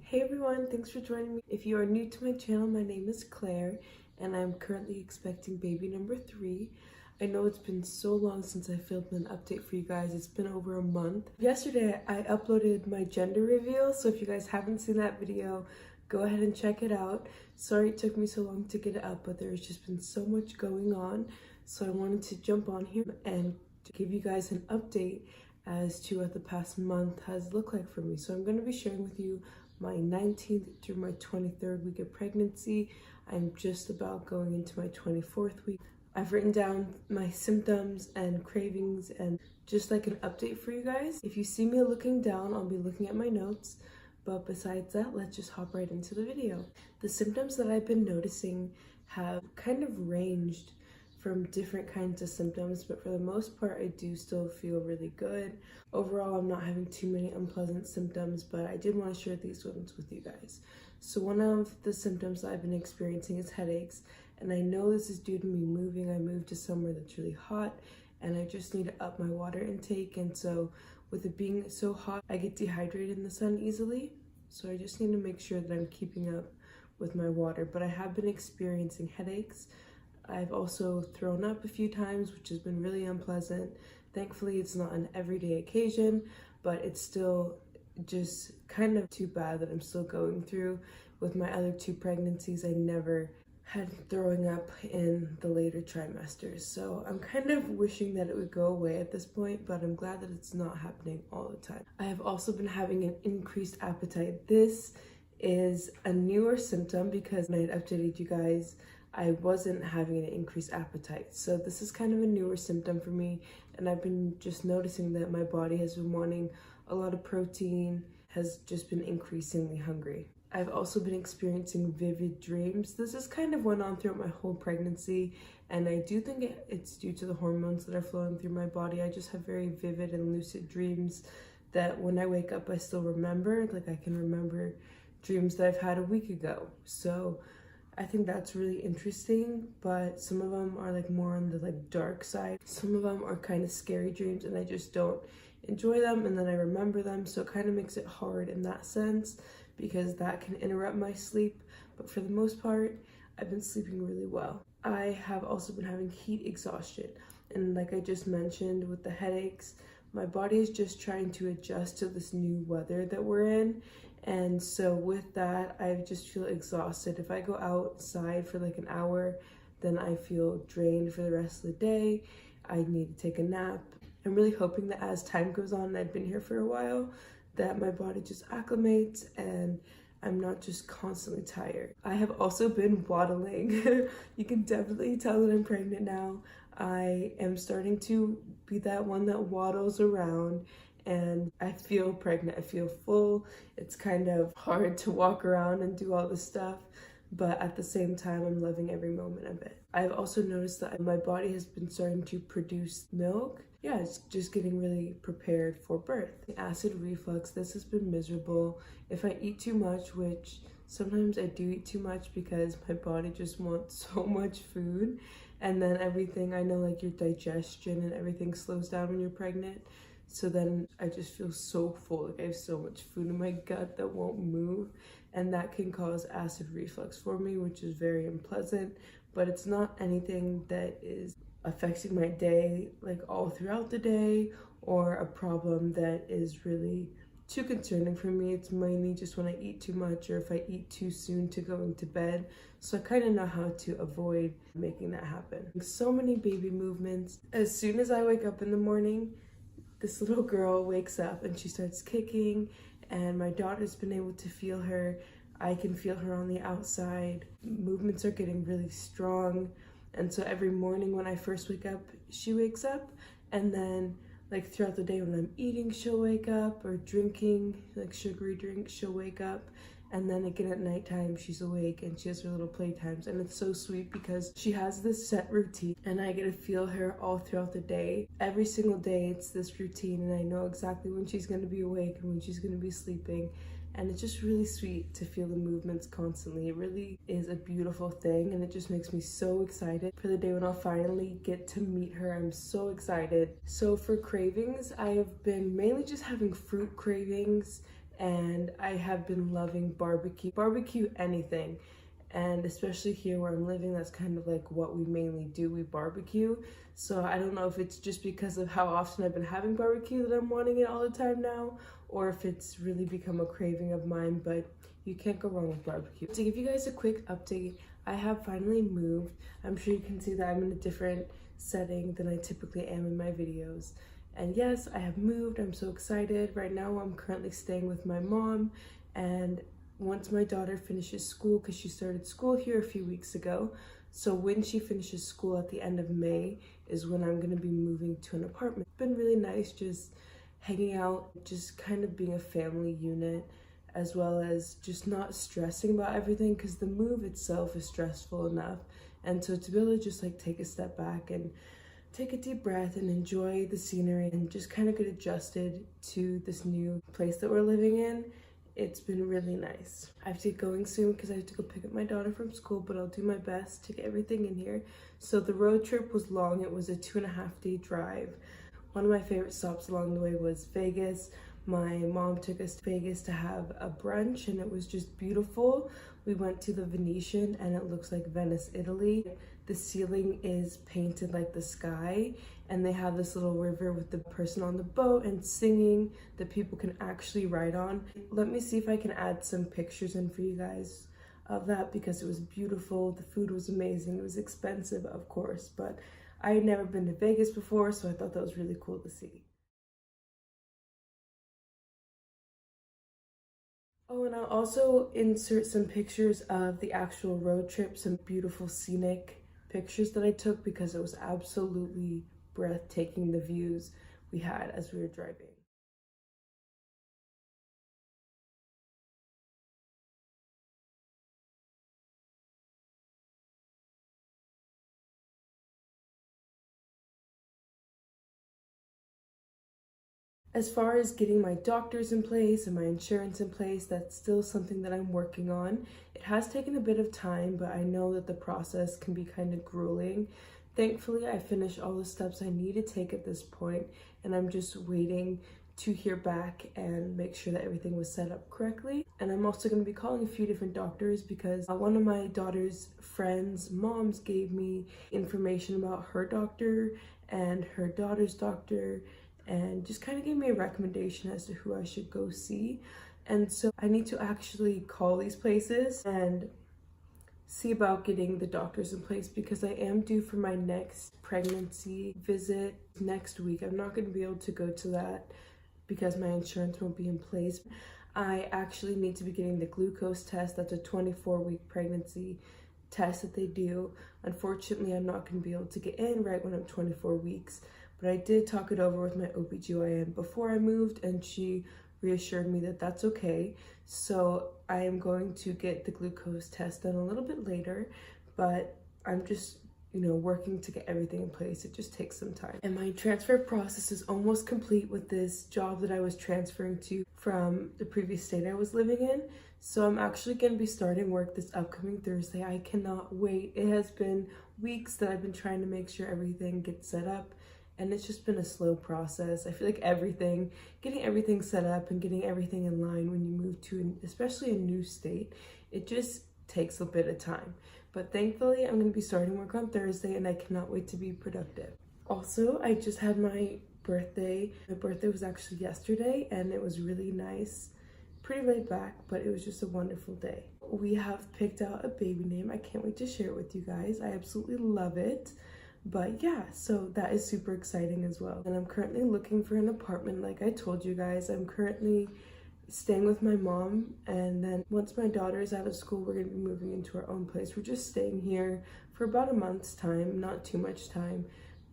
Hey everyone, thanks for joining me. If you are new to my channel, my name is Claire and I'm currently expecting baby number 3. I know it's been so long since I filmed an update for you guys. It's been over a month. Yesterday I uploaded my gender reveal, so if you guys haven't seen that video, go ahead and check it out. Sorry it took me so long to get it up, but there's just been so much going on, so I wanted to jump on here and give you guys an update as to what the past month has looked like for me. So I'm going to be sharing with you my 19th through my 23rd week of pregnancy. I'm just about going into my 24th week. I've written down my symptoms and cravings and just like an update for you guys. If you see me looking down, I'll be looking at my notes. But besides that, let's just hop right into the video. The symptoms that I've been noticing have kind of ranged from different kinds of symptoms, but for the most part, I do still feel really good. Overall, I'm not having too many unpleasant symptoms, but I did want to share these ones with you guys. So one of the symptoms that I've been experiencing is headaches, and I know this is due to me moving. I moved to somewhere that's really hot, and I just need to up my water intake, and so with it being so hot, I get dehydrated in the sun easily, so I just need to make sure that I'm keeping up with my water. But I have been experiencing headaches. I've also thrown up a few times, which has been really unpleasant. Thankfully, it's not an everyday occasion, but it's still just kind of too bad that I'm still going through. With my other 2 pregnancies, I never had throwing up in the later trimesters. So I'm kind of wishing that it would go away at this point, but I'm glad that it's not happening all the time. I have also been having an increased appetite. This is a newer symptom because I had updated you guys. I wasn't having an increased appetite. So this is kind of a newer symptom for me, and I've been just noticing that my body has been wanting a lot of protein, has just been increasingly hungry. I've also been experiencing vivid dreams. This is kind of went on throughout my whole pregnancy, and I do think it's due to the hormones that are flowing through my body. I just have very vivid and lucid dreams that when I wake up I still remember. Like I can remember dreams that I've had a week ago. So I think that's really interesting, but some of them are like more on the like dark side. Some of them are kind of scary dreams and I just don't enjoy them, and then I remember them, so it kind of makes it hard in that sense because that can interrupt my sleep. But for the most part, I've been sleeping really well. I have also been having heat exhaustion, and like I just mentioned with the headaches, my body is just trying to adjust to this new weather that we're in. And so with that, I just feel exhausted. If I go outside for like an hour, then I feel drained for the rest of the day. I need to take a nap. I'm really hoping that as time goes on, and I've been here for a while, that my body just acclimates and I'm not just constantly tired. I have also been waddling. You can definitely tell that I'm pregnant now. I am starting to be that one that waddles around, and I feel pregnant. I feel full. It's kind of hard to walk around and do all this stuff, but at the same time, I'm loving every moment of it. I've also noticed that my body has been starting to produce milk. Yeah, it's just getting really prepared for birth. Acid reflux, this has been miserable. If I eat too much, which sometimes I do eat too much because my body just wants so much food, and then everything, I know like your digestion and everything slows down when you're pregnant. So then I just feel so full, like I have so much food in my gut that won't move, and that can cause acid reflux for me, which is very unpleasant. But it's not anything that is affecting my day like all throughout the day, or a problem that is really too concerning for me. It's mainly just when I eat too much or if I eat too soon to go into bed. So I kind of know how to avoid making that happen. So many baby movements. As soon as I wake up in the morning, this little girl wakes up and she starts kicking, and my daughter's been able to feel her. I can feel her on the outside. Movements are getting really strong. And so every morning when I first wake up, she wakes up, and then like throughout the day when I'm eating, she'll wake up, or drinking like sugary drinks, she'll wake up. And then again at nighttime, she's awake and she has her little playtimes. And it's so sweet because she has this set routine, and I get to feel her all throughout the day. Every single day it's this routine, and I know exactly when she's going to be awake and when she's going to be sleeping. And it's just really sweet to feel the movements constantly. It really is a beautiful thing, and it just makes me so excited for the day when I'll finally get to meet her. I'm so excited. So for cravings, I've been mainly just having fruit cravings and I have been loving barbecue. Barbecue anything. And especially here where I'm living, that's kind of like what we mainly do, we barbecue. So I don't know if it's just because of how often I've been having barbecue that I'm wanting it all the time now, or if it's really become a craving of mine, but you can't go wrong with barbecue. To give you guys a quick update, I have finally moved. I'm sure you can see that I'm in a different setting than I typically am in my videos. And yes, I have moved. I'm so excited. Right now I'm currently staying with my mom, and once my daughter finishes school, because she started school here a few weeks ago, so when she finishes school at the end of May is when I'm going to be moving to an apartment. It's been really nice just hanging out, just kind of being a family unit, as well as just not stressing about everything, because the move itself is stressful enough. And so to be able to just like take a step back and take a deep breath and enjoy the scenery and just kind of get adjusted to this new place that we're living in, it's been really nice. I have to get going soon because I have to go pick up my daughter from school, but I'll do my best to get everything in here. So the road trip was long. It was a 2.5-day drive. One of my favorite stops along the way was Vegas. My mom took us to Vegas to have a brunch, and it was just beautiful. We went to the Venetian, and it looks like Venice, Italy. The ceiling is painted like the sky, and they have this little river with the person on the boat and singing that people can actually ride on. Let me see if I can add some pictures in for you guys of that, because it was beautiful. The food was amazing. It was expensive, of course, but I had never been to Vegas before, so I thought that was really cool to see. Oh, and I'll also insert some pictures of the actual road trip, some beautiful scenic pictures that I took, because it was absolutely breathtaking, the views we had as we were driving. As far as getting my doctors in place and my insurance in place, that's still something that I'm working on. It has taken a bit of time, but I know that the process can be kind of grueling. Thankfully, I finished all the steps I need to take at this point, and I'm just waiting to hear back and make sure that everything was set up correctly. And I'm also going to be calling a few different doctors, because one of my daughter's friends' moms gave me information about her doctor and her daughter's doctor, and just kind of gave me a recommendation as to who I should go see. And so I need to actually call these places and see about getting the doctors in place, because I am due for my next pregnancy visit next week. I'm not going to be able to go to that because my insurance won't be in place. I actually need to be getting the glucose test. That's a 24-week pregnancy test that they do. Unfortunately, I'm not going to be able to get in right when I'm 24 weeks, but I did talk it over with my OBGYN before I moved, and she reassured me that that's okay. So I am going to get the glucose test done a little bit later, but I'm just, working to get everything in place. It just takes some time. And my transfer process is almost complete with this job that I was transferring to from the previous state I was living in. So I'm actually going to be starting work this upcoming Thursday. I cannot wait. It has been weeks that I've been trying to make sure everything gets set up, and it's just been a slow process. I feel like getting everything set up and getting everything in line when you move to especially a new state, it just takes a bit of time. But thankfully, I'm going to be starting work on Thursday, and I cannot wait to be productive. Also, I just had my birthday. My birthday was actually yesterday, and it was really nice. Pretty laid back, but it was just a wonderful day. We have picked out a baby name. I can't wait to share it with you guys. I absolutely love it. But yeah, so that is super exciting as well. And I'm currently looking for an apartment. Like I told you guys, I'm currently staying with my mom, and then once my daughter is out of school, we're going to be moving into our own place. We're just staying here for about a month's time, not too much time,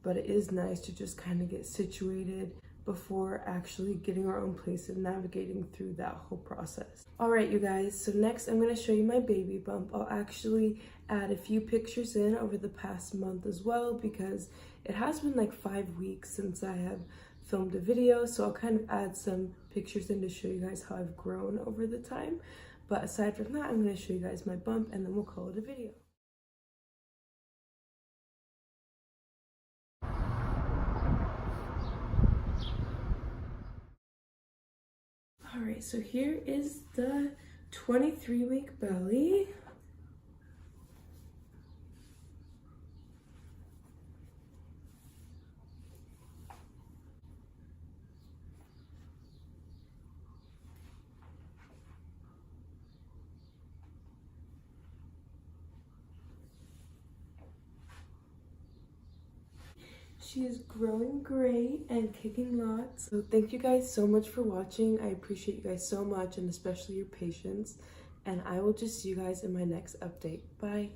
but it is nice to just kind of get situated before actually getting our own place and navigating through that whole process. All right, you guys, so next I'm going to show you my baby bump. I'll actually add a few pictures in over the past month as well, because it has been like 5 weeks since I have filmed a video, so I'll kind of add some pictures in to show you guys how I've grown over the time. But aside from that, I'm going to show you guys my bump, and then we'll call it a video. All right, so here is the 23-week belly. She is growing great and kicking lots. So thank you guys so much for watching. I appreciate you guys so much, and especially your patience. And I will just see you guys in my next update. Bye.